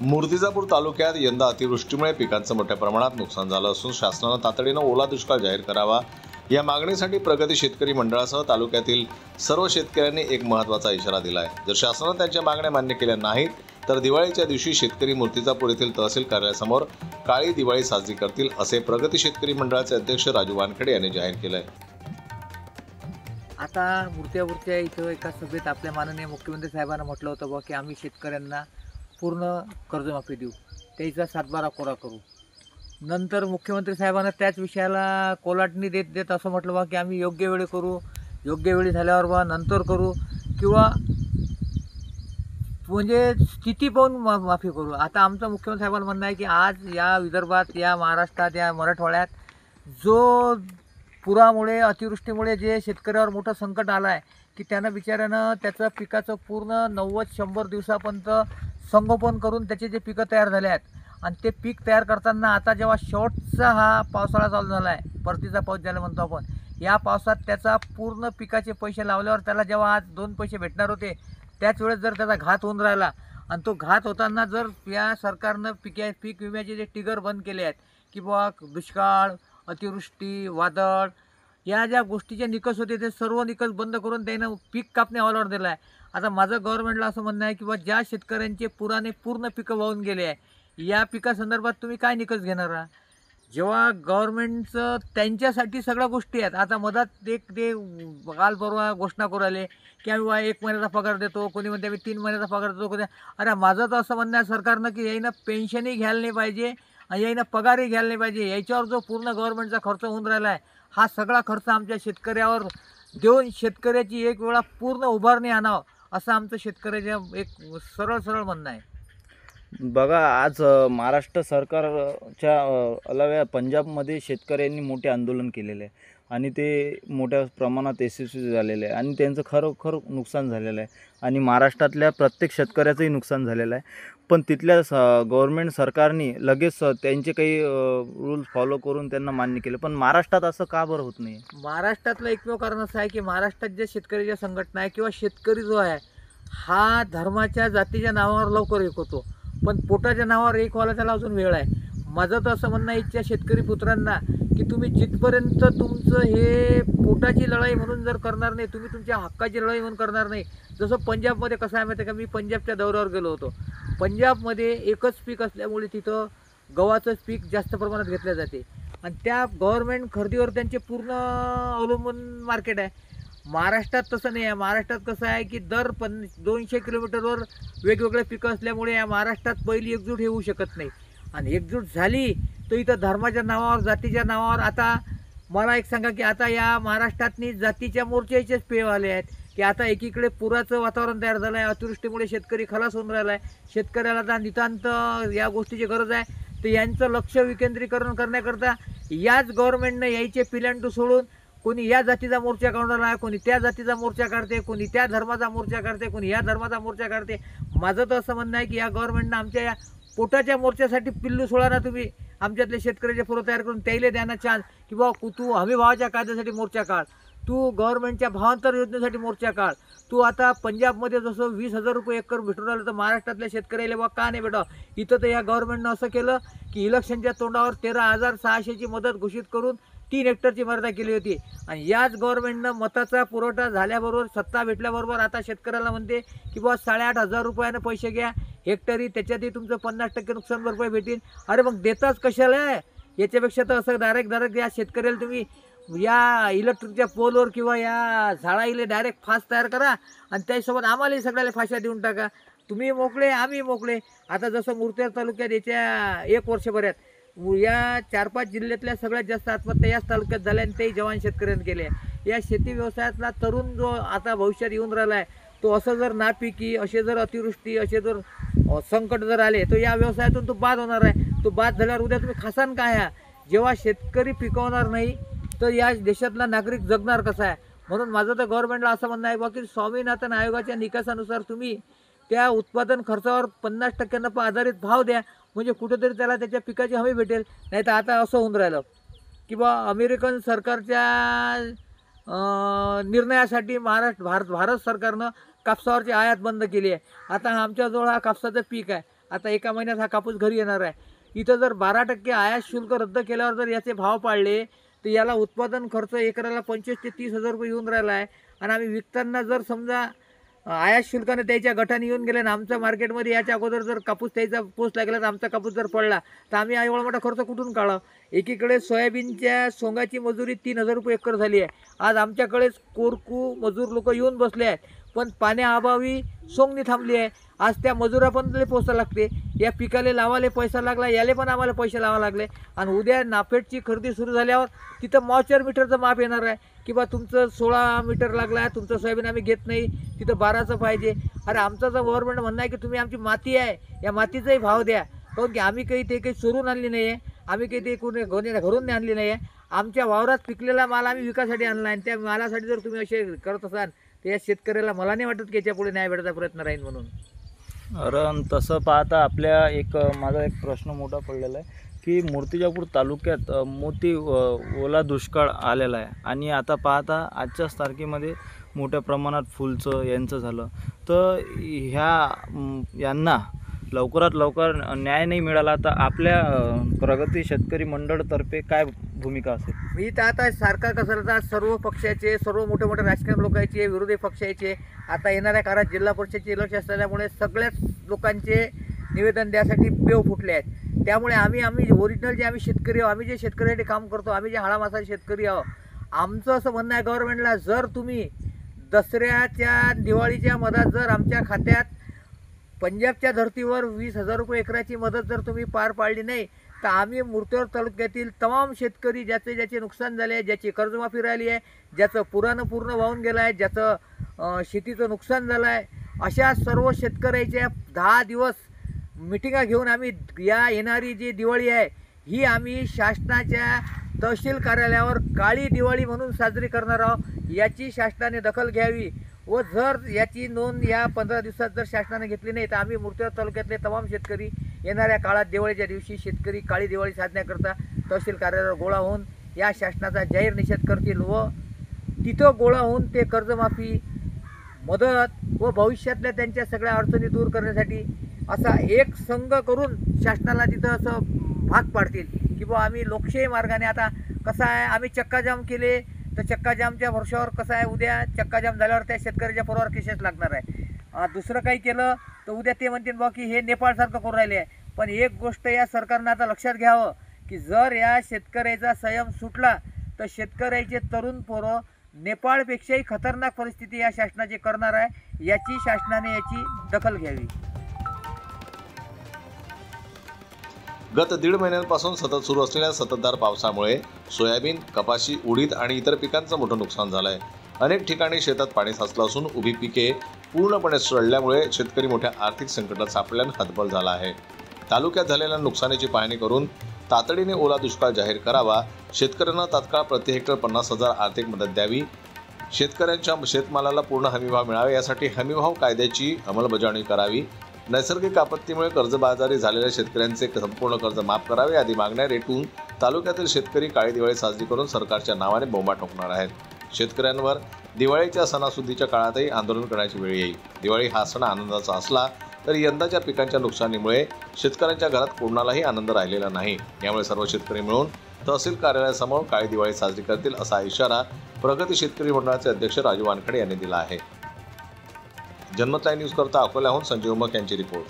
मूर्तिजापूर तालुक्यात यंदा अतिवृष्टीमुळे पिकांचं मोठ्या प्रमाणात नुकसान झालं असून शासनानं तातडीनं ओला दुष्काळ जाहीर करावा या मागणीसाठी प्रगती शेतकरी मंडळासह तालुक्यातील सर्व शेतकऱ्यांनी एक महत्त्वाचा इशारा दिला आहे। जर शासनानं त्यांच्या मागण्या मान्य केल्या नाहीत तर दिवाळीच्या दिवशी शेतकरी मूर्तिजापूर येथील तहसील कार्यालयासमोर काळी दिवाळी साजरी करतील असे प्रगती शेतकरी मंडळाचे अध्यक्ष राजू वानखेडे यांनी जाहीर केलं आहे। आता मूर्त्या इथं एका सभेत आपल्या माननीय मुख्यमंत्री साहेबांना म्हटलं होतं बा की आम्ही शेतकऱ्यांना पूर्ण कर्जमाफी देऊ, त्याचा सातबारा कोरा करू। नंतर मुख्यमंत्री साहेबांना त्याच विषयाला कोलाटणी देत असं म्हटलं बा की आम्ही योग्य वेळी करू, योग्य वेळी झाल्यावर बा नंतर करू किंवा म्हणजे स्थिती पाहून माफी करू। आता आमचं मुख्यमंत्री साहेबांना म्हणणं आहे की आज या विदर्भात, या महाराष्ट्रात, या मराठवाड्यात जो पुरामुळे अतिवृष्टीमुळे जे शेतकऱ्यावर मोठं संकट आलं आहे की त्यांना बिचाऱ्यानं त्याचं पिकाचं पूर्ण 90-100 दिवसापर्यंत संगोपन करून त्याचे जे पिकं तयार झाले आहेत आणि ते पीक तयार करताना आता जेव्हा शेवटचा हा पावसाळा चालू झाला आहे, परतीचा पाऊस ज्याला म्हणतो आपण, या पावसात त्याचा पूर्ण पिकाचे पैसे लावल्यावर त्याला जेव्हा आज 2 पैसे भेटणार होते त्याच वेळेस जर त्याचा घात होऊन राहिला आणि तो घात होताना जर या सरकारनं पीक विम्याचे जे टिगर बंद केले आहेत की बुवा दुष्काळ, अतिवृष्टी, वादळ या ज्या गोष्टीचे निकष होते ते सर्व निकष बंद करून त्यानं पीक कापणी अहवालावर दिला आहे। आता माझं गव्हर्नमेंटला असं म्हणणं आहे की बा ज्या शेतकऱ्यांचे पूर्ण पिकं वाहून गेले आहे या पिकासंदर्भात तुम्ही काय निकष घेणार आहात? जेव्हा गव्हर्नमेंटचं त्यांच्यासाठी सगळ्या गोष्टी आहेत। आता मधात ते काल परवा घोषणा करू आले की आम्ही 1 महिन्याचा पगार देतो, कोणी म्हणते आम्ही 3 महिन्याचा पगार देतो, कोणी अरे माझं तर असं म्हणणं आहे सरकारनं की याईनं पेन्शनही घ्यायला नाही पाहिजे आणि याईनं पगारही घ्यायला नाही पाहिजे। याच्यावर जो पूर्ण गव्हर्नमेंटचा खर्च होऊन राहिला आहे हा सगळा खर्च आमच्या शेतकऱ्यावर देऊन शेतकऱ्याची एक वेळा पूर्ण उभारणी आणावं असं आमचं शेतकऱ्याचं एक सरळ म्हणणं आहे। बघा, आज महाराष्ट्र सरकारच्या अलावा पंजाबमध्ये शेतकऱ्यांनी मोठे आंदोलन केलेले आहे आणि ते मोठ्या प्रमाणात यशस्वी झालेले आहे आणि त्यांचं खरोखर नुकसान झालेलं आहे आणि महाराष्ट्रातल्या प्रत्येक शेतकऱ्याचंही नुकसान झालेलं आहे। पण तिथल्या गव्हर्नमेंट सरकारने लगेच त्यांचे काही रूल्स फॉलो करून त्यांना मान्य केले, पण महाराष्ट्रात असं का बरं होत नाही? महाराष्ट्रातलं एकमेव कारण असं आहे की महाराष्ट्रात जे शेतकऱ्याच्या संघटना आहे किंवा शेतकरी जो आहे हा धर्माच्या, जातीच्या नावावर लवकर एक होतो, पण पोटाच्या नावावर एक व्हायला त्याला अजून वेळ आहे। माझं तर असं म्हणणं आहे इच्छा शेतकरी पुत्रांना की तुम्ही जिथपर्यंत तुमचं हे पोटाची लढाई म्हणून जर करणार नाही, तुम्ही तुमच्या हक्काची लढाई म्हणून करणार नाही, जसं पंजाबमध्ये कसं आहे माहिती आहे का, मी पंजाबच्या दौऱ्यावर गेलो होतो। पंजाबमध्ये एकच पीक असल्यामुळे तिथं गव्हाचंच पीक जास्त प्रमाणात घेतलं जाते आणि त्या गव्हर्नमेंट खरेदीवर त्यांचे पूर्ण अवलंबून मार्केट आहे। महाराष्ट्रात तसं नाही आहे। महाराष्ट्रात कसं आहे की दर 200 किलोमीटरवर वेगवेगळे पिकं असल्यामुळे या महाराष्ट्रात पहिली एकजूट होऊ शकत नाही आणि एकजूट झाली तर इथं धर्माच्या नावावर, जातीच्या नावावर आता मला एक सांगा की आता या महाराष्ट्रातनी जातीच्या मोर्चाचेच पेय आले आहेत की आता एकीकडे पुराचं वातावरण तयार झालं आहे, अतिवृष्टीमुळे शेतकरी खलास होऊन राहिला आहे, शेतकऱ्याला आता नितांत या गोष्टीची गरज आहे, तर यांचं लक्ष विकेंद्रीकरण करण्याकरता याच गव्हर्नमेंटनं यायचे पिलांटू सोडून कोणी या जातीचा मोर्चा काढणार आहे, कोणी त्या जातीचा मोर्चा काढते, कोणी त्या धर्माचा मोर्चा काढते, कोणी या धर्माचा मोर्चा काढते। माझं तर असं म्हणणं आहे की या गव्हर्नमेंटनं आमच्या या पोटाच्या मोर्चासाठी पिल्लू सोडा ना तुम्ही, आमच्यातले शेतकऱ्याचे फोटो तयार करून त्याला द्या ना चान्स की बाबा तू हमी भावाच्या कायद्यासाठी मोर्चा काढ, तू गव्हर्नमेंटच्या भावांतर योजनेसाठी मोर्चा काढ, तू आता पंजाबमध्ये जसं 20,000 रुपये एकर भेटून राहिलं तर महाराष्ट्रातल्या शेतकऱ्याला बा का नाही भेटा? इथं तर या गव्हर्नमेंटनं असं केलं की इलेक्शनच्या तोंडावर 13,600ची मदत घोषित करून 3 हेक्टरची मर्यादा केली होती आणि याच गव्हर्नमेंटनं मताचा पुरवठा झाल्याबरोबर, सत्ता भेटल्याबरोबर आता शेतकऱ्याला म्हणते की बा 8,500 रुपयानं पैसे घ्या हेक्टरी, त्याच्यातही तुमचं 50% नुकसान भरपाई भेटेल। अरे मग देताच कशाला आहे? याच्यापेक्षा तर असं डायरेक्ट या शेतकऱ्याला तुम्ही या इलेक्ट्रिकच्या पोलवर किंवा या झाडाईला डायरेक्ट फास तयार करा आणि त्यासोबत आम्हालाही सगळ्याला फाशा देऊन टाका, तुम्ही मोकळे आम्ही मोकळे। आता जसं मूर्तिजापूर तालुक्यात येत्या 1 वर्षभरात या 4-5 जिल्ह्यातल्या सगळ्यात जास्त आत्महत्या याच तालुक्यात झाल्या आणि तेही जवान शेतकऱ्यांनी केले। या शेती व्यवसायातला तरुण जो आता भविष्यात येऊन राहिला आहे तो असं जर नापिकी, असे जर अतिवृष्टी, असे जर संकट जर आले तर या व्यवसायातून तो बाद होणार आहे। तो बाद झाल्यावर उद्या तुम्ही खासान काय? जेव्हा शेतकरी पिकवणार नाही तर या देशातला नागरिक जगणार कसा आहे? म्हणून माझं तर गव्हर्नमेंटला असं म्हणणं आहे की स्वामीनाथन आयोगाच्या निकषानुसार तुम्ही त्या उत्पादन खर्चावर 50% आधारित भाव द्या, म्हणजे कुठेतरी त्याला त्याच्या पिकाची हमी भेटेल। नाही तर आता असं होऊन राहिलं की बा अमेरिकन सरकारच्या निर्णयासाठी भारत सरकारनं कापसावरची आयात बंद केली आहे। आता आमच्याजवळ हा कापसाचं पीक आहे, आता एका महिन्यात हा कापूस घरी येणार आहे. इथं जर 12% आयात शुल्क रद्द केल्यावर जर याचे भाव पाडले तर याला उत्पादन खर्च एकराला 25,000 ते 30,000 रुपये येऊन राहिला आहे. आणि आम्ही विकताना जर समजा आयात शुल्काने त्याच्या गटाने येऊन गेले आणि आमच्या मार्केटमध्ये याच्या अगोदर जर कापूस त्याचा पोस्ट लागला तर आमचा कापूस जर पडला तर आम्ही एवढा मोठा खर्च कुठून काढावं. एकीकडे सोयाबीनच्या सोंगाची मजुरी 3,000 रुपये एकर झाली आहे. आज आमच्याकडेच कोरकू मजूर लोक येऊन बसले आहेत, पण पाण्याअभावी सोंगणी थांबली आहे. आज त्या मजुरा पण पोचता लागते. या पिकाले लावाले पैसा लागला, याले पण आम्हाला पैसे लावा लागले. आणि उद्या नाफेडची खरेदी सुरू झाल्यावर तिथं मॉचर मीटरचं माप येणार आहे की बा तुमचं 16 मीटर लागला आहे, तुमचं सोयाबीन आम्ही घेत नाही, तिथं 12चं पाहिजे. अरे आमचं जर गव्हर्नमेंट म्हणणं आहे की तुम्ही आमची माती आहे, या मातीचाही भाव द्या. काऊन की आम्ही काही चोरून आणली नाही आहे, आम्ही काही ते कोणी घरून आणली नाही आहे. आमच्या वावरात पिकलेला माल आम्ही विकासाठी आणला आहे. त्या मालासाठी जर तुम्ही असे करत असाल तर या शेतकऱ्याला मला नाही वाटत की याच्यापुढे न्याय भेटायचा प्रयत्न राहील म्हणून. कारण तसं पाहता आपल्या माझा एक प्रश्न मोठा पडलेला आहे की मूर्तिजापूर तालुक्यात मोठी ओला दुष्काळ आलेला आहे. आणि आता पाहता आजच्याच तारखेमध्ये मोठ्या प्रमाणात फुलचं यांचं झालं, तर यांना लवकरात लवकर न्याय नाही मिळाला तर आपल्या प्रगती शेतकरी मंडळतर्फे काय भूमिका असेल? मी तर आता सरकार कसं सर्व पक्षाचे, सर्व मोठे मोठे राजकीय लोकांचे, विरोधी पक्षाचे, आता येणाऱ्या काळात जिल्हा परिषदचे इलेक्शन असल्यामुळे सगळ्याच लोकांचे निवेदन द्यासाठी पेव फुटले आहेत. त्यामुळे आम्ही ओरिजिनल जे आम्ही शेतकरी आहोत, आम्ही जे शेतकऱ्यासाठी काम करतो, आम्ही जे हाडामासाचे शेतकरी आहोत, आमचं असं म्हणणं आहे गव्हर्नमेंटला, जर तुम्ही दसऱ्याच्या दिवाळीच्या मधात जर आमच्या खात्यात पंजाबच्या धर्तीवर 20,000 रुपये एकराची मदत जर तुम्ही पार पाडली नाही तर आम्ही मूर्तिजापूर तालुक्यातील तमाम शेतकरी ज्याचे नुकसान झाले आहे, ज्याची कर्जमाफी राहिली आहे, ज्याचं पूर्ण वाहून गेलं आहे, ज्याचं शेतीचं नुकसान झालं आहे, अशा सर्व शेतकऱ्याच्या 10 दिवस मिटिंगा घेऊन आम्ही या येणारी जी दिवाळी आहे ही आम्ही शासनाच्या तहसील कार्यालयावर काळी दिवाळी म्हणून साजरी करणार आहोत. याची शासनाने दखल घ्यावी व जर याची नोंद या 15 दिवसात जर शासनाने घेतली नाही तर आम्ही मूर्तिजापूर तालुक्यातले तमाम शेतकरी येणाऱ्या काळात दिवाळीच्या दिवशी शेतकरी काळी दिवाळी साजण्याकरता तहसील कार्यालयावर गोळा होऊन या शासनाचा जाहीर निषेध करतील व तिथं गोळा होऊन ते कर्जमाफी, मदत व भविष्यातल्या त्यांच्या सगळ्या अडचणी दूर करण्यासाठी असा एक संघ करून शासनाला तिथं असं भाग पाडतील की बुवा आम्ही लोकशाही मार्गाने. आता कसं आहे, आम्ही चक्काजाम केले तर चक्काजामच्या वर्षावर कसं आहे, उद्या चक्काजाम झाल्यावर त्या शेतकऱ्याच्या पोरावर केसेस लागणार आहे. दुसरं काही केलं तर उद्या ते म्हणतील बा की हे नेपाळसारखं करून राहिले आहे. पण एक गोष्ट या सरकारनं आता लक्षात घ्यावं की जर या शेतकऱ्याचा संयम सुटला तर शेतकऱ्याचे तरुण पोरं नेपाळपेक्षाही खतरनाक परिस्थिती या शासनाची करणार आहे. याची शासनाने याची दखल घ्यावी. गत 1.5 महिन्यांपासून सतत सुरू असलेल्या संततधार पावसामुळे सोयाबीन, कपाशी, उडीद आणि इतर पिकांचं मोठं नुकसान झालं आहे. अनेक ठिकाणी शेतात पाणी साचलं असून उभी पिके पूर्णपणे सडल्यामुळे शेतकरी मोठ्या आर्थिक संकटात सापडल्यानं हतबल झाला आहे. तालुक्यात झालेल्या नुकसानीची पाहणी करून तातडीने ओला दुष्काळ जाहीर करावा. शेतकऱ्यांना तात्काळ प्रति हेक्टर 50,000 आर्थिक मदत द्यावी. शेतकऱ्यांच्या शेतमालाला पूर्ण हमीभाव मिळावे यासाठी हमीभाव कायद्याची अंमलबजावणी करावी. नैसर्गिक आपत्तीमुळे कर्जबाजारी झालेल्या शेतकऱ्यांचे संपूर्ण कर्ज माफ करावे आदी मागण्या रेटून तालुक्यातील शेतकरी काळी दिवाळी साजरी करून सरकारच्या नावाने बोंबा ठोकणार आहेत. शेतकऱ्यांवर दिवाळीच्या सणासुदीच्या काळातही आंदोलन करण्याची वेळ येईल. दिवाळी हा सण आनंदाचा असला तरी यंदाच्या पिकांच्या नुकसानीमुळे शेतकऱ्यांच्या घरात कोणालाही आनंद राहिलेला नाही. यामुळे सर्व शेतकरी मिळून तहसील कार्यालयासमोर काळी दिवाळी साजरी करतील असा इशारा प्रगती शेतकरी मंडळाचे अध्यक्ष राजू वानखडे यांनी दिला आहे. जन्मत लाईव्ह न्यूज करता अकोल्याहून संजय उमक यांची रिपोर्ट.